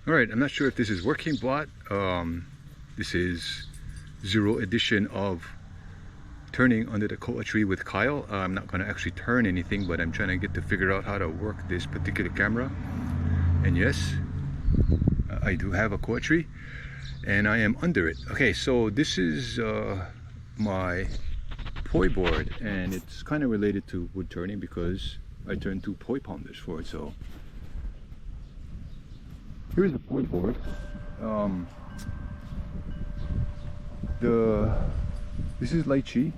Alright, I'm not sure if this is working, but this is zero edition of turning under the cocoa tree with Kyle. I'm not going to actually turn anything, but I'm trying to get to figure out how to work this particular camera. And yes, I do have a cocoa tree and I am under it. Okay, so this is my poi board, and it's kind of related to wood turning because I turned 2 poi pounders for it. So here's the poi board. This is lychee.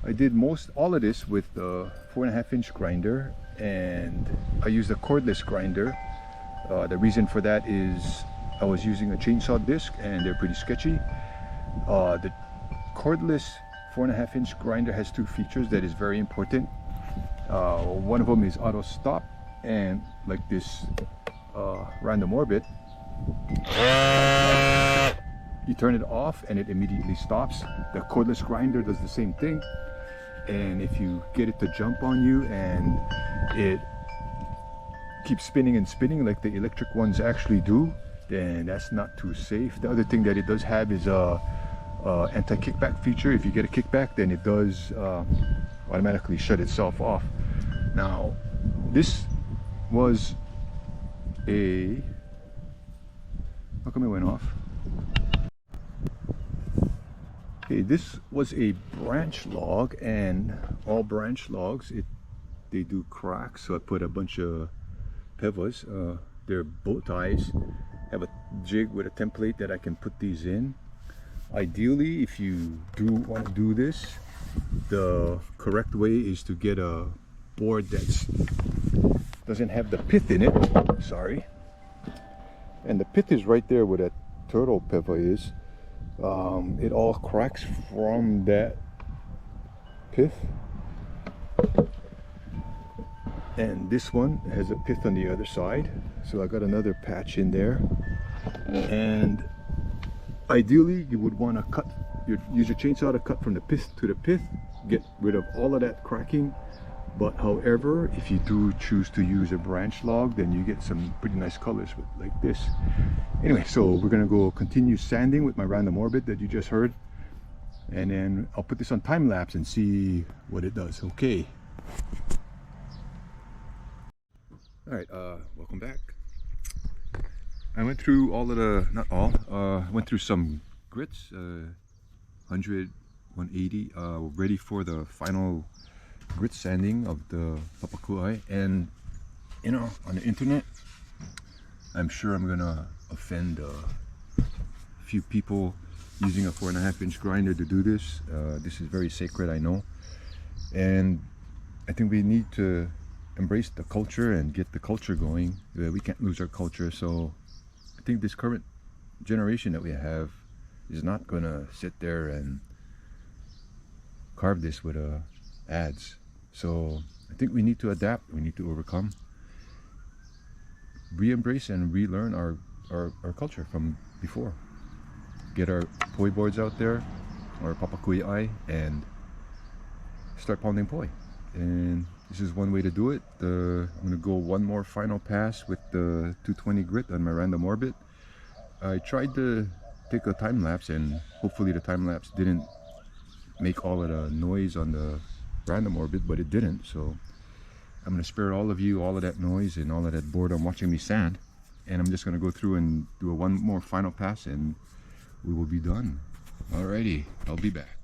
I did all of this with the 4.5-inch grinder, and I used a cordless grinder. The reason for that is I was using a chainsaw disc and they're pretty sketchy. The cordless 4.5-inch grinder has 2 features that is very important. One of them is auto stop, and like this random orbit, you turn it off and it immediately stops. The cordless grinder does the same thing, and if you get it to jump on you and it keeps spinning and spinning like the electric ones actually do, then that's not too safe. The other thing that it does have is a anti-kickback feature. If you get a kickback, then it does automatically shut itself off. Now this was a, how come it went off? Okay, this was a branch log, and all branch logs, they do crack, so I put a bunch of pevas, they're bow ties. I have a jig with a template that I can put these in. Ideally, if you do want to do this, the correct way is to get a board that doesn't have the pith in it. Sorry. And the pith is right there where that turtle peva is. It all cracks from that pith. And this one has a pith on the other side, so I got another patch in there. And ideally you would want to cut, use your chainsaw to cut from the pith to the pith, get rid of all of that cracking. But however, if you do choose to use a branch log, then you get some pretty nice colors with like this. Anyway, so we're gonna go continue sanding with my random orbit that you just heard, and then I'll put this on time lapse and see what it does. Okay. All right, welcome back. I went through all of the, not all, went through some grits, 100, 180, ready for the final grit sanding of the Papakuai. And you know, on the internet, I'm sure I'm gonna offend a few people using a 4.5-inch grinder to do this. This is very sacred, I know, and I think we need to embrace the culture and get the culture going. We can't lose our culture. So I think this current generation that we have is not gonna sit there and carve this with ads. So I think we need to adapt, we need to overcome, re-embrace and relearn our culture from before. Get our poi boards out there, our Papakuai, and start pounding poi. And this is one way to do it. I'm going to go one more final pass with the 220 grit on my random orbit. I tried to take a time lapse, and hopefully the time lapse didn't make all of the noise on the random orbit, but it didn't. So I'm going to spare all of you all of that noise and all of that boredom watching me sand, and I'm just going to go through and do one more final pass and we will be done. Alrighty, I'll be back.